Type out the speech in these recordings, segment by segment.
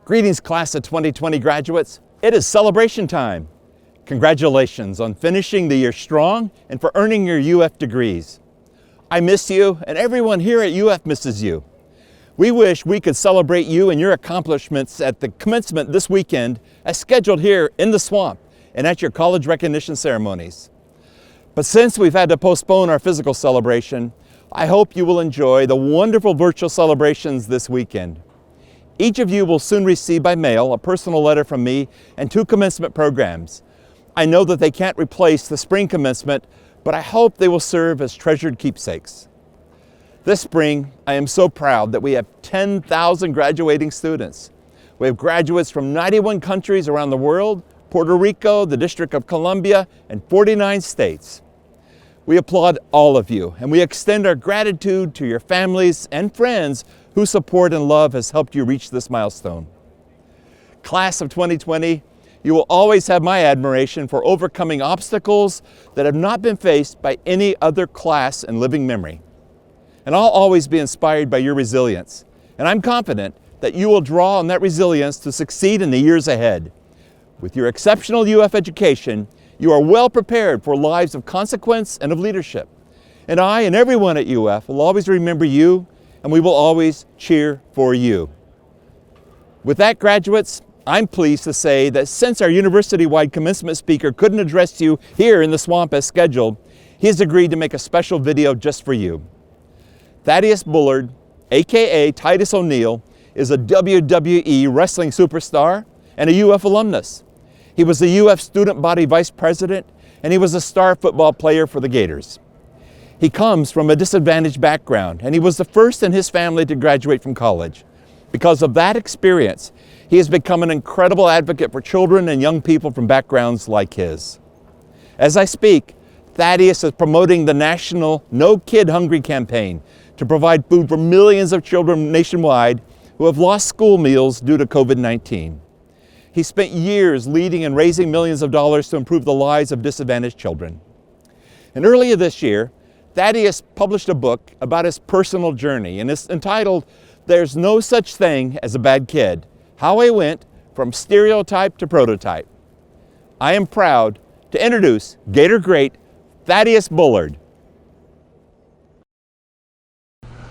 Greetings, class of 2020 graduates. It is celebration time. Congratulations on finishing the year strong and for earning your UF degrees. I miss you, and everyone here at UF misses you. We wish we could celebrate you and your accomplishments at the commencement this weekend as scheduled here in the swamp and at your college recognition ceremonies. But since we've had to postpone our physical celebration, I hope you will enjoy the wonderful virtual celebrations this weekend. Each of you will soon receive by mail a personal letter from me and 2 commencement programs. I know that they can't replace the spring commencement, but I hope they will serve as treasured keepsakes. This spring, I am so proud that we have 10,000 graduating students. We have graduates from 91 countries around the world, Puerto Rico, the District of Columbia, and 49 states. We applaud all of you, and we extend our gratitude to your families and friends whose support and love has helped you reach this milestone. Class of 2020, you will always have my admiration for overcoming obstacles that have not been faced by any other class in living memory. And I'll always be inspired by your resilience, and I'm confident that you will draw on that resilience to succeed in the years ahead. With your exceptional UF education, you are well prepared for lives of consequence and of leadership. And I and everyone at UF will always remember you, and we will always cheer for you. With that, graduates, I'm pleased to say that since our university-wide commencement speaker couldn't address you here in the swamp as scheduled, he has agreed to make a special video just for you. Thaddeus Bullard, aka Titus O'Neil, is a WWE wrestling superstar and a UF alumnus. He was the UF student body vice president, and he was a star football player for the Gators. He comes from a disadvantaged background, and he was the first in his family to graduate from college. Because of that experience, he has become an incredible advocate for children and young people from backgrounds like his. As I speak, Thaddeus is promoting the national No Kid Hungry campaign to provide food for millions of children nationwide who have lost school meals due to COVID-19. He spent years leading and raising millions of dollars to improve the lives of disadvantaged children. And earlier this year, Thaddeus published a book about his personal journey, and it's entitled, "There's No Such Thing as a Bad Kid: How I Went from Stereotype to Prototype." I am proud to introduce Gator great Thaddeus Bullard.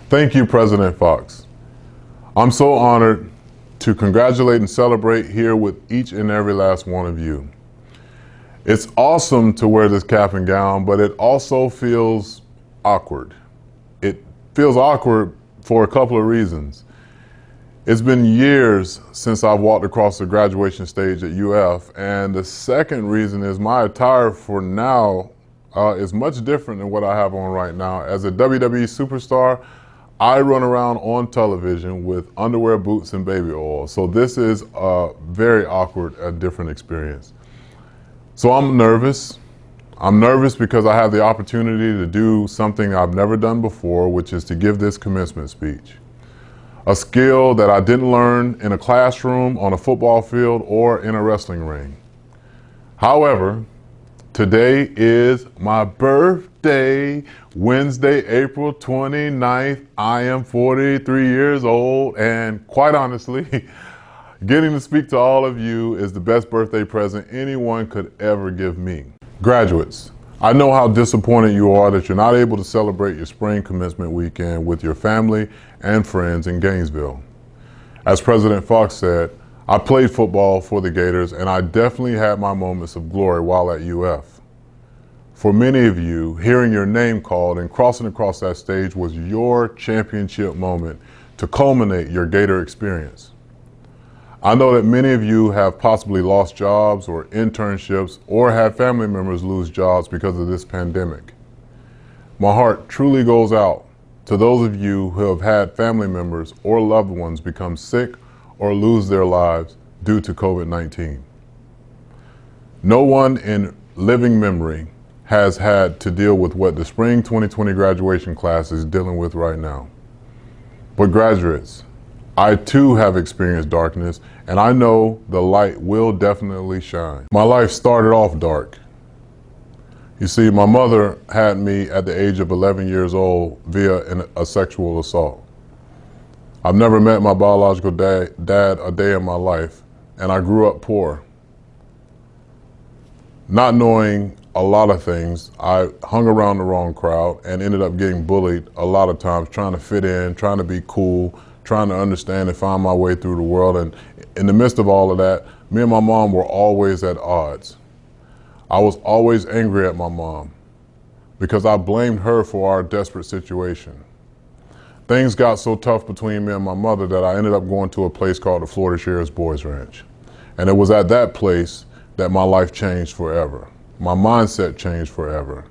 Thank you, President Fuchs. I'm so honored to congratulate and celebrate here with each and every last one of you. It's awesome to wear this cap and gown, but it also feels awkward. It feels awkward for a couple of reasons. It's been years since I've walked across the graduation stage at UF, and the second reason is my attire for now is much different than what I have on right now. As a WWE Superstar, I run around on television with underwear, boots, and baby oil. So this is a very awkward, different experience. So I'm nervous. I'm nervous because I have the opportunity to do something I've never done before, which is to give this commencement speech. A skill that I didn't learn in a classroom, on a football field, or in a wrestling ring. However, today is my birthday, Wednesday, April 29th. I am 43 years old, and quite honestly, getting to speak to all of you is the best birthday present anyone could ever give me. Graduates, I know how disappointed you are that you're not able to celebrate your spring commencement weekend with your family and friends in Gainesville. As President Fuchs said, I played football for the Gators, and I definitely had my moments of glory while at UF. For many of you, hearing your name called and crossing across that stage was your championship moment to culminate your Gator experience. I know that many of you have possibly lost jobs or internships or had family members lose jobs because of this pandemic. My heart truly goes out to those of you who have had family members or loved ones become sick or lose their lives due to COVID-19. No one in living memory has had to deal with what the spring 2020 graduation class is dealing with right now. But graduates, I too have experienced darkness, and I know the light will definitely shine. My life started off dark. You see, my mother had me at the age of 11 years old via a sexual assault. I've never met my biological dad a day in my life, and I grew up poor. Not knowing a lot of things, I hung around the wrong crowd and ended up getting bullied a lot of times, trying to fit in, trying to be cool, trying to understand and find my way through the world. And in the midst of all of that, me and my mom were always at odds. I was always angry at my mom because I blamed her for our desperate situation. Things got so tough between me and my mother that I ended up going to a place called the Florida Sheriff's Boys Ranch. And it was at that place that my life changed forever. My mindset changed forever.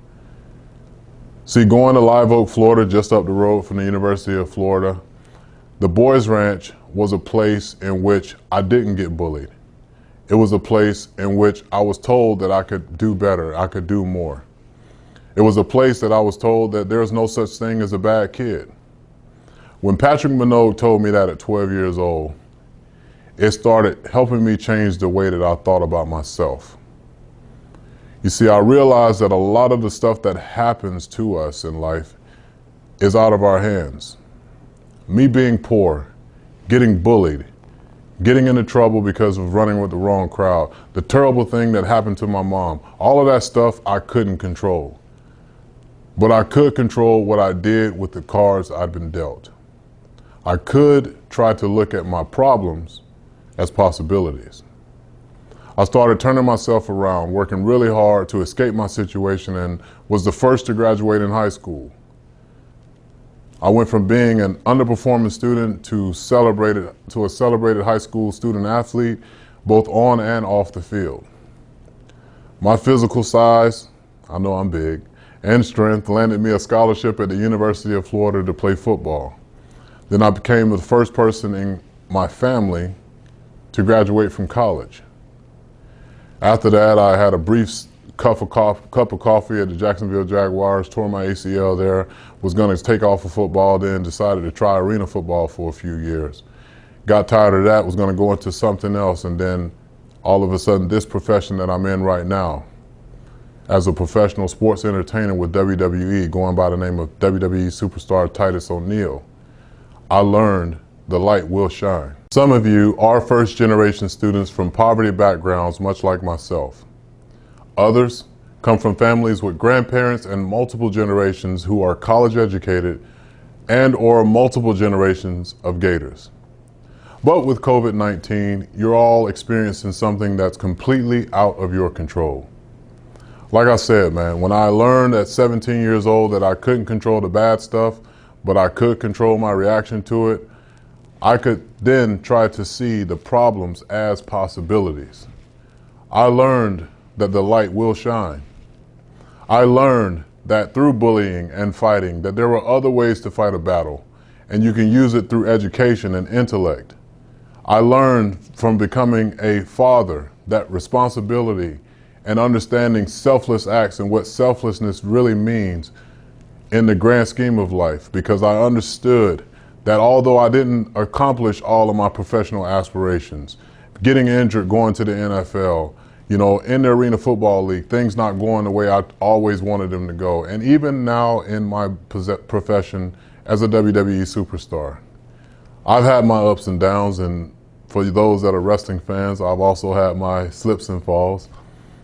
See, going to Live Oak, Florida, just up the road from the University of Florida, the Boys Ranch was a place in which I didn't get bullied. It was a place in which I was told that I could do better, I could do more. It was a place that I was told that there's no such thing as a bad kid. When Patrick Minogue told me that at 12 years old, it started helping me change the way that I thought about myself. You see, I realized that a lot of the stuff that happens to us in life is out of our hands. Me being poor, getting bullied, getting into trouble because of running with the wrong crowd, the terrible thing that happened to my mom, all of that stuff I couldn't control. But I could control what I did with the cards I'd been dealt. I could try to look at my problems as possibilities. I started turning myself around, working really hard to escape my situation, and was the first to graduate in high school. I went from being an underperforming student to a celebrated high school student athlete, both on and off the field. My physical size, I know I'm big, and strength landed me a scholarship at the University of Florida to play football. Then I became the first person in my family to graduate from college. After that, I had a brief cup of coffee at the Jacksonville Jaguars, tore my ACL there, was going to take off of football, then decided to try arena football for a few years. Got tired of that, was going to go into something else, and then all of a sudden this profession that I'm in right now, as a professional sports entertainer with WWE, going by the name of WWE Superstar Titus O'Neil, I learned the light will shine. Some of you are first-generation students from poverty backgrounds, much like myself. Others come from families with grandparents and multiple generations who are college educated and/or multiple generations of Gators. But with COVID-19, you're all experiencing something that's completely out of your control. Like I said, man, when I learned at 17 years old that I couldn't control the bad stuff, but I could control my reaction to it, I could then try to see the problems as possibilities. I learned that the light will shine. I learned that through bullying and fighting, that there were other ways to fight a battle, and you can use it through education and intellect. I learned from becoming a father that responsibility and understanding selfless acts and what selflessness really means in the grand scheme of life, because I understood that although I didn't accomplish all of my professional aspirations, getting injured, going to the NFL, you know, in the Arena Football League, things not going the way I always wanted them to go. And even now in my profession as a WWE superstar, I've had my ups and downs, and for those that are wrestling fans, I've also had my slips and falls.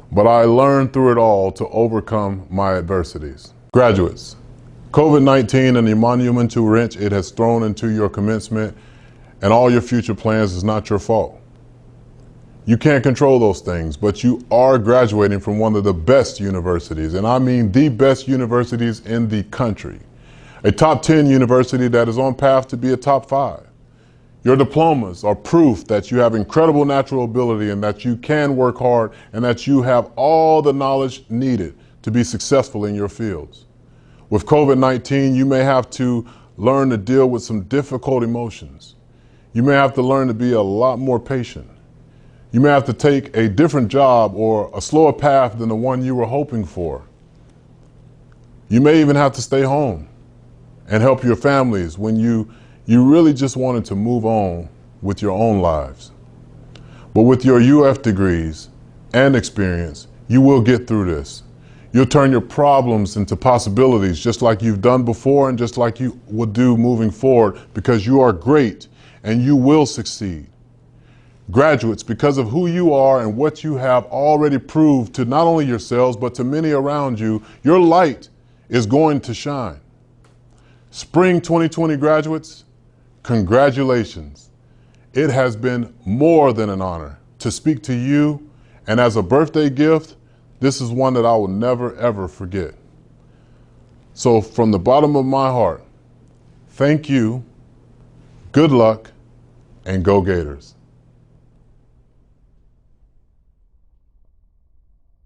But I learned through it all to overcome my adversities. Graduates, COVID-19 and the monumental wrench it has thrown into your commencement and all your future plans is not your fault. You can't control those things, but you are graduating from one of the best universities, and I mean the best universities in the country. A top 10 university that is on path to be a top 5. Your diplomas are proof that you have incredible natural ability and that you can work hard and that you have all the knowledge needed to be successful in your fields. With COVID-19, you may have to learn to deal with some difficult emotions. You may have to learn to be a lot more patient. You may have to take a different job or a slower path than the one you were hoping for. You may even have to stay home and help your families when you really just wanted to move on with your own lives. But with your UF degrees and experience, you will get through this. You'll turn your problems into possibilities, just like you've done before and just like you will do moving forward, because you are great and you will succeed. Graduates, because of who you are and what you have already proved to not only yourselves, but to many around you, your light is going to shine. Spring 2020 graduates, congratulations. It has been more than an honor to speak to you, and as a birthday gift, this is one that I will never, ever forget. So from the bottom of my heart, thank you, good luck, and go Gators.